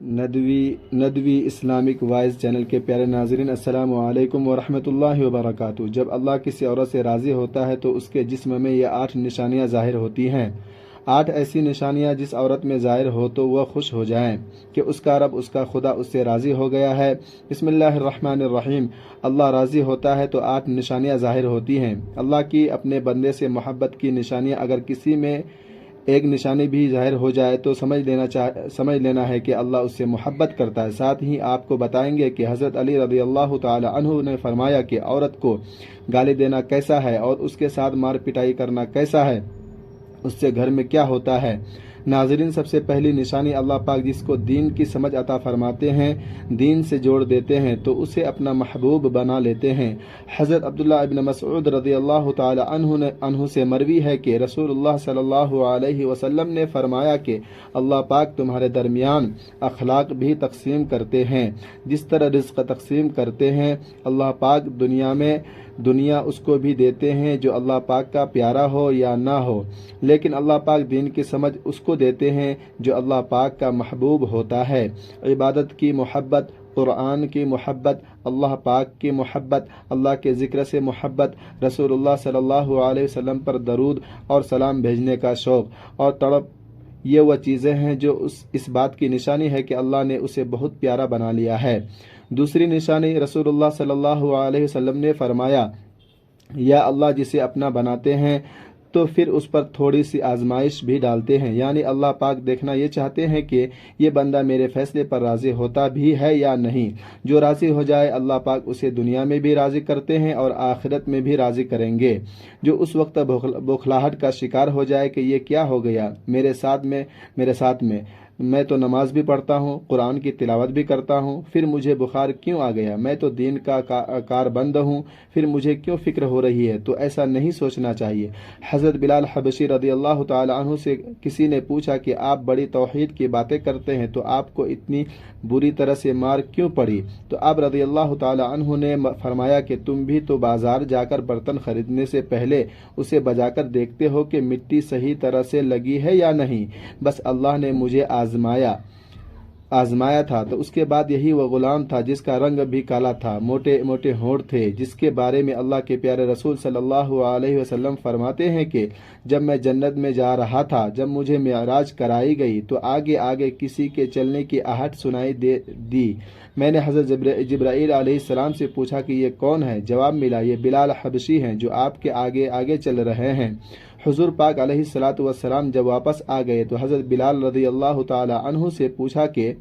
Nadwi Islamic voice channel کے پیارے ناظرین، السلام علیکم ورحمۃ اللہ وبرکاتہ۔ جب اللہ کسی عورت سے راضی ہوتا ہے تو اس کے جسم میں یہ 8 نشانیاں ظاہر ہوتی ہیں۔ 8 ایسی نشانیاں جس عورت میں ظاہر ہو تو وہ خوش ہو جائیں کہ اس کا رب، اس کا خدا اس سے راضی ہو گیا ہے۔ بسم اللہ الرحمن الرحیم۔ اللہ راضی ہوتا ہے تو 8 نشانیاں ظاہر ہوتی ہیں۔ اللہ کی اپنے بندے سے محبت کی نشانیاں اگر کسی میں ایک نشانی بھی ظاہر ہو جائے تو سمجھ لینا ہے کہ اللہ اس سے محبت کرتا ہے۔ ساتھ ہی آپ کو بتائیں گے کہ حضرت علی رضی اللہ تعالی عنہ نے فرمایا کہ عورت کو گالی دینا کیسا ہے اور اس کے ساتھ مار پٹائی کرنا کیسا ہے، اس سے گھر میں کیا ہوتا ہے۔ ناظرین، سب سے پہلی نشانی، اللہ پاک جس کو دین کی سمجھ عطا فرماتے ہیں، دین سے جوڑ دیتے ہیں تو اسے اپنا محبوب بنا لیتے ہیں۔ حضرت عبداللہ ابن مسعود رضی اللہ تعالی عنہ سے مروی ہے کہ رسول اللہ صلی اللہ علیہ وسلم نے فرمایا کہ اللہ پاک تمہارے درمیان اخلاق بھی تقسیم کرتے ہیں، جس طرح رزق تقسیم کرتے ہیں۔ اللہ پاک دنیا اس کو بھی دیتے ہیں جو اللہ پاک کا پیارا ہو یا نہ ہو، لیکن اللہ پاک دین کی سمجھ اس کو دیتے ہیں جو اللہ پاک کا محبوب ہوتا ہے۔ عبادت کی محبت، قرآن کی محبت، اللہ پاک کی محبت، اللہ کے ذکر سے محبت، رسول اللہ صلی اللہ علیہ وسلم پر درود اور سلام بھیجنے کا شوق اور تڑپ، یہ وہ چیزیں ہیں جو اس بات کی نشانی ہے کہ اللہ نے اسے بہت پیارا بنا لیا ہے۔ دوسری نشانی، رسول اللہ صلی اللہ علیہ وسلم نے فرمایا، یا اللہ جسے اپنا بناتے ہیں تو پھر اس پر تھوڑی سی آزمائش بھی ڈالتے ہیں، یعنی اللہ پاک دیکھنا یہ چاہتے ہیں کہ یہ بندہ میرے فیصلے پر راضی ہوتا بھی ہے یا نہیں۔ جو راضی ہو جائے اللہ پاک اسے دنیا میں بھی راضی کرتے ہیں اور آخرت میں بھی راضی کریں گے۔ جو اس وقت بوکھلاہٹ کا شکار ہو جائے کہ یہ کیا ہو گیا میرے ساتھ میں تو نماز بھی پڑھتا ہوں، قرآن کی تلاوت بھی کرتا ہوں، پھر مجھے بخار کیوں آ گیا، میں تو دین کا کاربند ہوں، پھر مجھے کیوں فکر ہو رہی ہے، تو ایسا نہیں سوچنا چاہیے۔ حضرت بلال حبشی رضی اللہ تعالی عنہ سے کسی نے پوچھا کہ آپ بڑی توحید کی باتیں کرتے ہیں تو آپ کو اتنی بری طرح سے مار کیوں پڑی؟ تو آپ رضی اللہ تعالی عنہ نے فرمایا کہ تم بھی تو بازار جا کر برتن خریدنے سے پہلے اسے بجا کر دیکھتے ہو کہ مٹی صحیح طرح سے لگی ہے یا نہیں۔ بس اللہ نے مجھے آزمایا تھا تو اس کے بعد یہی وہ غلام تھا جس کا رنگ بھی کالا تھا، موٹے موٹے ہونٹ تھے، جس کے بارے میں اللہ کے پیارے رسول صلی اللہ علیہ وسلم فرماتے ہیں کہ جب میں جنت میں جا رہا تھا، جب مجھے معراج کرائی گئی تو آگے آگے کسی کے چلنے کی آہٹ سنائی دی۔ میں نے حضرت جبرائیل علیہ السلام سے پوچھا کہ یہ کون ہے؟ جواب ملا، یہ بلال حبشی ہیں جو آپ کے آگے آگے چل رہے ہیں۔ حضور پاک علیہ الصلاۃ والسلام جب واپس آ گئے تو حضرت بلال رضی اللہ تعالی عنہ سے پوچھا کہ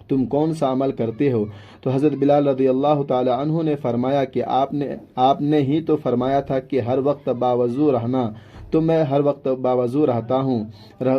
تم کون سا عمل کرتے ہو؟ تو حضرت بلال رضی اللہ تعالی عنہ نے فرمایا کہ آپ نے ہی تو فرمایا تھا کہ ہر وقت باوضو رہنا، تو میں ہر وقت باوضو رہتا ہوں،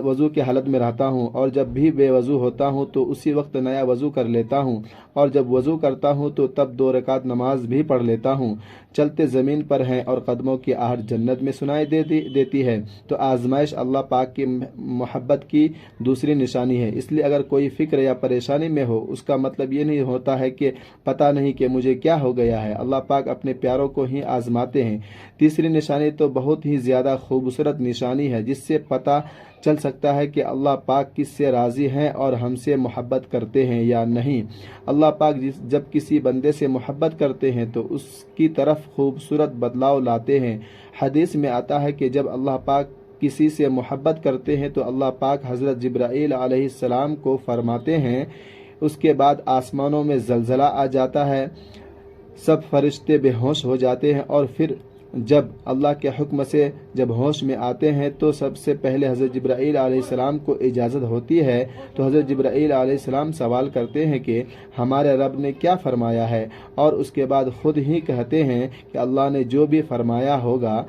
وضو کی حالت میں رہتا ہوں، اور جب بھی بے وضو ہوتا ہوں تو اسی وقت نیا وضو کر لیتا ہوں، اور جب وضو کرتا ہوں تو تب 2 رکعت نماز بھی پڑھ لیتا ہوں۔ چلتے زمین پر ہیں اور قدموں کی آہٹ جنت میں سنائی دیتی ہے۔ تو آزمائش اللہ پاک کی محبت کی دوسری نشانی ہے۔ اس لیے اگر کوئی فکر یا پریشانی میں ہو، اس کا مطلب یہ نہیں ہوتا ہے کہ پتہ نہیں کہ مجھے کیا ہو گیا ہے، اللہ پاک اپنے پیاروں کو ہی آزماتے ہیں۔ تیسری نشانی تو بہت ہی زیادہ خوبصورت نشانی ہے، جس سے پتہ چل سکتا ہے کہ اللہ پاک کس سے راضی ہیں اور ہم سے محبت کرتے ہیں یا نہیں۔ اللہ پاک جب کسی بندے سے محبت کرتے ہیں تو اس کی طرف خوبصورت بدلاؤ لاتے ہیں۔ حدیث میں آتا ہے کہ جب اللہ پاک کسی سے محبت کرتے ہیں تو اللہ پاک حضرت جبرائیل علیہ السلام کو فرماتے ہیں، اس کے بعد آسمانوں میں زلزلہ آ جاتا ہے، سب فرشتے بے ہوش ہو جاتے ہیں، اور پھر جب اللہ کے حکم سے جب ہوش میں آتے ہیں تو سب سے پہلے حضرت جبرائیل علیہ السلام کو اجازت ہوتی ہے تو حضرت جبرائیل علیہ السلام سوال کرتے ہیں کہ ہمارے رب نے کیا فرمایا ہے، اور اس کے بعد خود ہی کہتے ہیں کہ اللہ نے جو بھی فرمایا ہوگا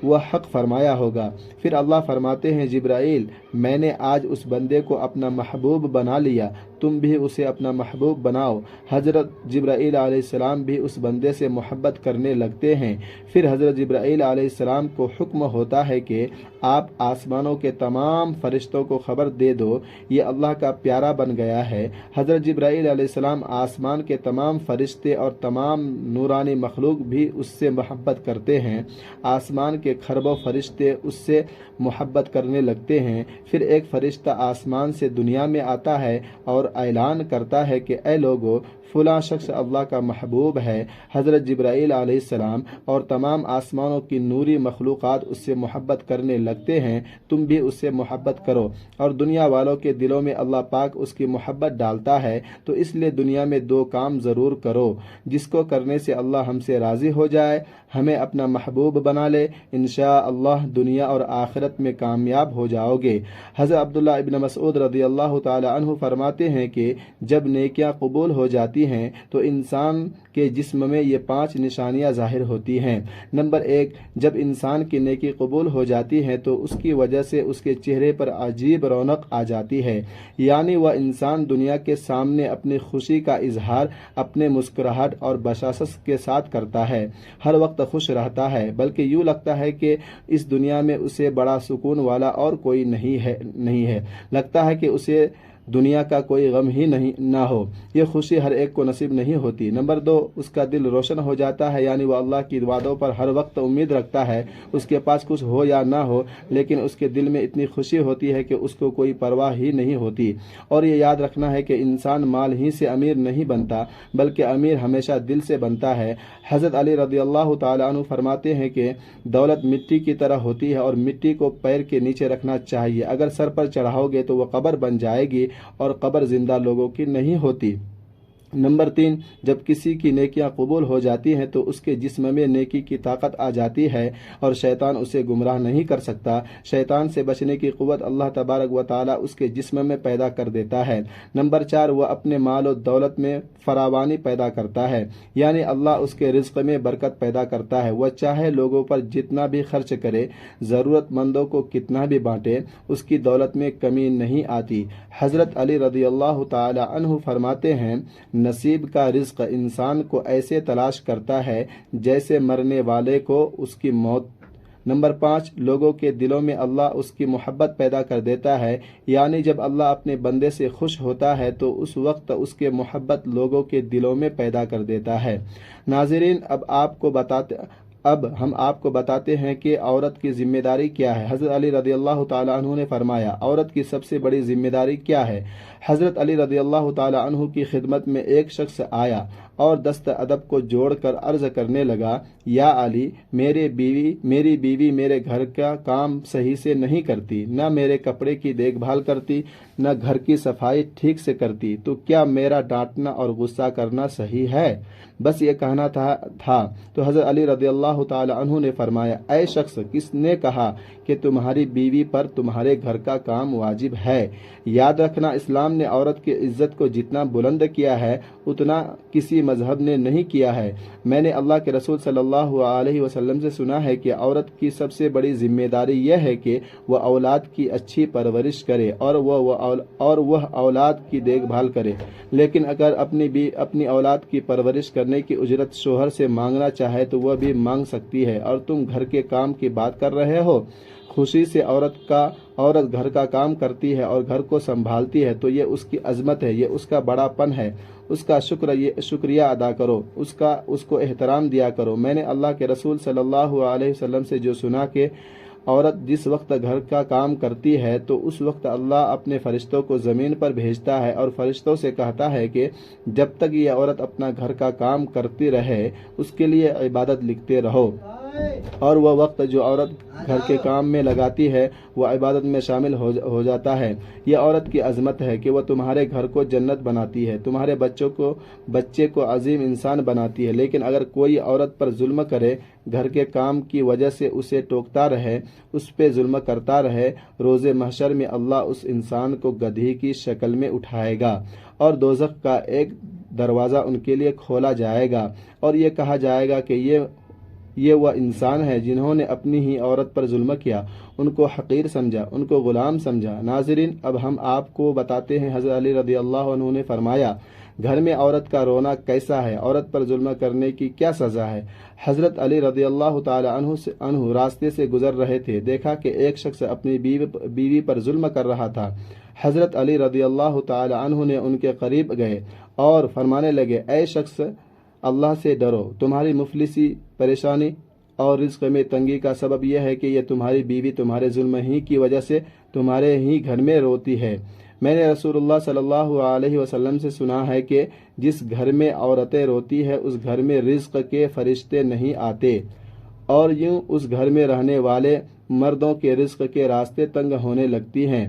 وہ حق فرمایا ہوگا۔ پھر اللہ فرماتے ہیں، جبرائیل میں نے آج اس بندے کو اپنا محبوب بنا لیا، تم بھی اسے اپنا محبوب بناؤ۔ حضرت جبرائیل علیہ السلام بھی اس بندے سے محبت کرنے لگتے ہیں۔ پھر حضرت جبرائیل علیہ السلام کو حکم ہوتا ہے کہ آپ آسمانوں کے تمام فرشتوں کو خبر دے دو، یہ اللہ کا پیارا بن گیا ہے۔ حضرت جبرائیل علیہ السلام آسمان کے تمام فرشتے اور تمام نورانی مخلوق بھی اس سے محبت کرتے ہیں۔ آسمان کے کے کھربوں فرشتے اس سے محبت کرنے لگتے ہیں۔ پھر ایک فرشتہ آسمان سے دنیا میں آتا ہے اور اعلان کرتا ہے کہ اے لوگو، فلاں شخص اللہ کا محبوب ہے۔ حضرت جبرائیل علیہ السلام اور تمام آسمانوں کی نوری مخلوقات اس سے محبت کرنے لگتے ہیں، تم بھی اس سے محبت کرو۔ اور دنیا والوں کے دلوں میں اللہ پاک اس کی محبت ڈالتا ہے، تو اس لیے دنیا میں دو کام ضرور کرو جس کو کرنے سے اللہ ہم سے راضی ہو جائے، ہمیں اپنا محبوب بنا لے، انشاءاللہ دنیا اور آخرت میں کامیاب ہو جاؤ گے۔ حضرت عبداللہ ابن مسعود رضی اللہ تعالی عنہ فرماتے ہیں کہ جب نیکیاں قبول ہو جاتی ہیں تو انسان کے جسم میں یہ 5 نشانیاں ظاہر ہوتی ہیں۔ نمبر 1، جب انسان کی نیکی قبول ہو جاتی ہے تو اس کی وجہ سے اس کے چہرے پر عجیب رونق آ جاتی ہے، یعنی وہ انسان دنیا کے سامنے اپنی خوشی کا اظہار اپنے مسکراہٹ اور بشاشت کے ساتھ کرتا ہے، ہر وقت خوش رہتا ہے، بلکہ یوں لگتا ہے کہ اس دنیا میں اسے بڑا سکون والا اور کوئی نہیں ہے، لگتا ہے کہ اسے دنیا کا کوئی غم ہی نہ ہو۔ یہ خوشی ہر ایک کو نصیب نہیں ہوتی۔ نمبر 2، اس کا دل روشن ہو جاتا ہے، یعنی وہ اللہ کی وعدوں پر ہر وقت امید رکھتا ہے، اس کے پاس کچھ ہو یا نہ ہو لیکن اس کے دل میں اتنی خوشی ہوتی ہے کہ اس کو کوئی پرواہ ہی نہیں ہوتی۔ اور یہ یاد رکھنا ہے کہ انسان مال ہی سے امیر نہیں بنتا بلکہ امیر ہمیشہ دل سے بنتا ہے۔ حضرت علی رضی اللہ تعالی عنہ فرماتے ہیں کہ دولت مٹی کی طرح ہوتی ہے اور مٹی کو پیر کے نیچے رکھنا چاہیے، اگر سر پر چڑھاؤ گے تو وہ قبر بن جائے گی اور قبر زندہ لوگوں کی نہیں ہوتی۔ نمبر 3، جب کسی کی نیکیاں قبول ہو جاتی ہیں تو اس کے جسم میں نیکی کی طاقت آ جاتی ہے اور شیطان اسے گمراہ نہیں کر سکتا۔ شیطان سے بچنے کی قوت اللہ تبارک و تعالی اس کے جسم میں پیدا کر دیتا ہے۔ نمبر 4، وہ اپنے مال و دولت میں فراوانی پیدا کرتا ہے، یعنی اللہ اس کے رزق میں برکت پیدا کرتا ہے۔ وہ چاہے لوگوں پر جتنا بھی خرچ کرے، ضرورت مندوں کو کتنا بھی بانٹے، اس کی دولت میں کمی نہیں آتی۔ حضرت علی رضی اللہ تعالی عنہ فرماتے ہیں، نصیب کا رزق انسان کو ایسے تلاش کرتا ہے جیسے مرنے والے کو اس کی موت۔ نمبر 5، لوگوں کے دلوں میں اللہ اس کی محبت پیدا کر دیتا ہے، یعنی جب اللہ اپنے بندے سے خوش ہوتا ہے تو اس وقت اس کے محبت لوگوں کے دلوں میں پیدا کر دیتا ہے۔ ناظرین، اب ہم آپ کو بتاتے ہیں کہ عورت کی ذمہ داری کیا ہے۔ حضرت علی رضی اللہ تعالی عنہ نے فرمایا، عورت کی سب سے بڑی ذمہ داری کیا ہے؟ حضرت علی رضی اللہ تعالی عنہ کی خدمت میں ایک شخص آیا اور دست ادب کو جوڑ کر عرض کرنے لگا، یا علی، میری بیوی میرے گھر کا کام صحیح سے نہیں کرتی، نہ میرے کپڑے کی دیکھ بھال کرتی، نہ گھر کی صفائی ٹھیک سے کرتی، تو کیا میرا ڈانٹنا اور غصہ کرنا صحیح ہے؟ بس یہ کہنا تھا تو حضرت علی رضی اللہ تعالی عنہ نے فرمایا، اے شخص، کس نے کہا کہ تمہاری بیوی پر تمہارے گھر کا کام واجب ہے؟ یاد رکھنا، اسلام نے عورت کی عزت کو جتنا بلند کیا ہے اتنا کسی مذہب نے نہیں کیا ہے۔ میں نے اللہ کے رسول صلی اللہ علیہ وسلم سے سنا ہے کہ عورت کی سب سے بڑی ذمہ داری یہ ہے کہ وہ اولاد کی اچھی پرورش کرے اور وہ اولاد کی دیکھ بھال کرے، لیکن اگر اپنی اولاد کی پرورش کرنے کی اجرت شوہر سے مانگنا چاہے تو وہ بھی مانگ سکتی ہے، اور تم گھر کے کام کی بات کر رہے ہو۔ خوشی سے عورت گھر کا کام کرتی ہے اور گھر کو سنبھالتی ہے تو یہ اس کی عظمت ہے، یہ اس کا بڑا پن ہے، اس کا شکریہ ادا کرو، اس کو احترام دیا کرو۔ میں نے اللہ کے رسول صلی اللہ علیہ وسلم سے جو سنا کہ عورت جس وقت گھر کا کام کرتی ہے تو اس وقت اللہ اپنے فرشتوں کو زمین پر بھیجتا ہے اور فرشتوں سے کہتا ہے کہ جب تک یہ عورت اپنا گھر کا کام کرتی رہے اس کے لیے عبادت لکھتے رہو، اور وہ وقت جو عورت گھر کے کام میں لگاتی ہے وہ عبادت میں شامل ہو جاتا ہے۔ یہ عورت کی عظمت ہے کہ وہ تمہارے گھر کو جنت بناتی ہے، تمہارے بچے کو عظیم انسان بناتی ہے۔ لیکن اگر کوئی عورت پر ظلم کرے، گھر کے کام کی وجہ سے اسے ٹوکتا رہے، اس پہ ظلم کرتا رہے، روز محشر میں اللہ اس انسان کو گدھی کی شکل میں اٹھائے گا اور دوزخ کا ایک دروازہ ان کے لیے کھولا جائے گا، اور یہ کہا جائے گا کہ یہ وہ انسان ہے جنہوں نے اپنی ہی عورت پر ظلم کیا، ان کو حقیر سمجھا، ان کو غلام سمجھا۔ ناظرین، اب ہم آپ کو بتاتے ہیں حضرت علی رضی اللہ عنہ نے فرمایا، گھر میں عورت کا رونا کیسا ہے، عورت پر ظلم کرنے کی کیا سزا ہے؟ حضرت علی رضی اللہ تعالی عنہ راستے سے گزر رہے تھے، دیکھا کہ ایک شخص اپنی بیوی پر ظلم کر رہا تھا۔ حضرت علی رضی اللہ تعالی عنہ نے ان کے قریب گئے اور فرمانے لگے، اے شخص، اللہ سے ڈرو، تمہاری مفلسی، پریشانی اور رزق میں تنگی کا سبب یہ ہے کہ یہ تمہاری بیوی تمہارے ظلم ہی کی وجہ سے تمہارے ہی گھر میں روتی ہے۔ میں نے رسول اللہ صلی اللہ علیہ وسلم سے سنا ہے کہ جس گھر میں عورتیں روتی ہے اس گھر میں رزق کے فرشتے نہیں آتے، اور یوں اس گھر میں رہنے والے مردوں کے رزق کے راستے تنگ ہونے لگتی ہیں،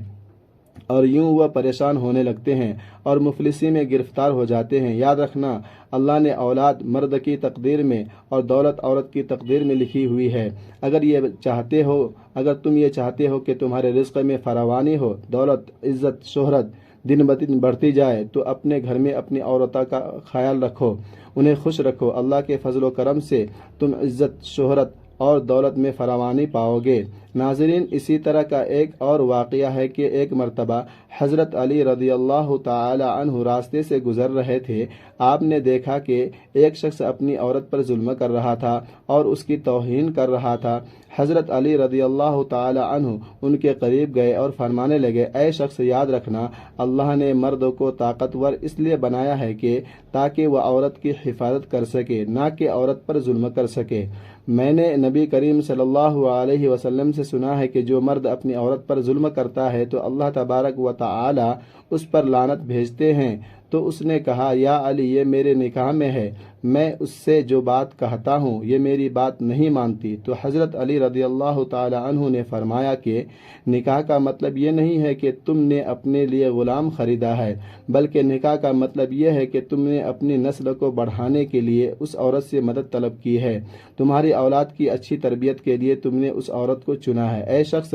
اور یوں وہ پریشان ہونے لگتے ہیں اور مفلسی میں گرفتار ہو جاتے ہیں۔ یاد رکھنا، اللہ نے اولاد مرد کی تقدیر میں اور دولت عورت کی تقدیر میں لکھی ہوئی ہے۔ اگر تم یہ چاہتے ہو کہ تمہارے رزق میں فراوانی ہو، دولت، عزت، شہرت دن بدن بڑھتی جائے، تو اپنے گھر میں اپنی عورتوں کا خیال رکھو، انہیں خوش رکھو۔ اللہ کے فضل و کرم سے تم عزت، شہرت اور دولت میں فراوانی پاؤ گے۔ ناظرین، اسی طرح کا ایک اور واقعہ ہے کہ ایک مرتبہ حضرت علی رضی اللہ تعالی عنہ راستے سے گزر رہے تھے۔ آپ نے دیکھا کہ ایک شخص اپنی عورت پر ظلم کر رہا تھا اور اس کی توہین کر رہا تھا۔ حضرت علی رضی اللہ تعالی عنہ ان کے قریب گئے اور فرمانے لگے، اے شخص، یاد رکھنا، اللہ نے مرد کو طاقتور اس لیے بنایا ہے کہ تاکہ وہ عورت کی حفاظت کر سکے، نہ کہ عورت پر ظلم کر سکے۔ میں نے نبی کریم صلی اللہ علیہ وسلم سے سنا ہے کہ جو مرد اپنی عورت پر ظلم کرتا ہے تو اللہ تبارک و تعالی اس پر لعنت بھیجتے ہیں۔ تو اس نے کہا، یا علی، یہ میرے نکاح میں ہے، میں اس سے جو بات کہتا ہوں یہ میری بات نہیں مانتی۔ تو حضرت علی رضی اللہ تعالی عنہ نے فرمایا کہ نکاح کا مطلب یہ نہیں ہے کہ تم نے اپنے لیے غلام خریدا ہے، بلکہ نکاح کا مطلب یہ ہے کہ تم نے اپنی نسل کو بڑھانے کے لیے اس عورت سے مدد طلب کی ہے، تمہاری اولاد کی اچھی تربیت کے لیے تم نے اس عورت کو چنا ہے۔ اے شخص،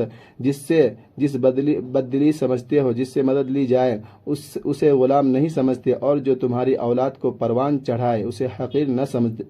جس بدلی سمجھتے ہو، جس سے مدد لی جائے اسے غلام نہیں سمجھتے، اور جو تمہاری اولاد کو پروان چڑھائے اسے حقیر نہ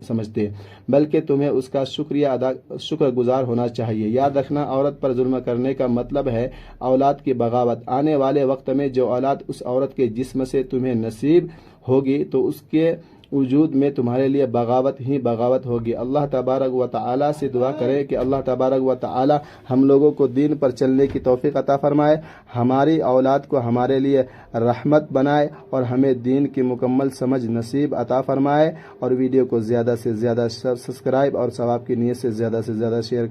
سمجھتے، بلکہ تمہیں اس کا شکر گزار ہونا چاہیے۔ یاد رکھنا، عورت پر ظلم کرنے کا مطلب ہے اولاد کی بغاوت۔ آنے والے وقت میں جو اولاد اس عورت کے جسم سے تمہیں نصیب ہوگی تو اس کے وجود میں تمہارے لیے بغاوت ہی بغاوت ہوگی۔ اللہ تبارک و تعالی سے دعا کریں کہ اللہ تبارک و تعالی ہم لوگوں کو دین پر چلنے کی توفیق عطا فرمائے، ہماری اولاد کو ہمارے لیے رحمت بنائے، اور ہمیں دین کی مکمل سمجھ نصیب عطا فرمائے۔ اور ویڈیو کو زیادہ سے زیادہ سبسکرائب اور ثواب کی نیت سے زیادہ شیئر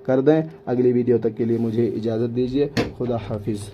کر دیں۔ اگلی ویڈیو تک کے لیے مجھے اجازت دیجیے۔ خدا حافظ۔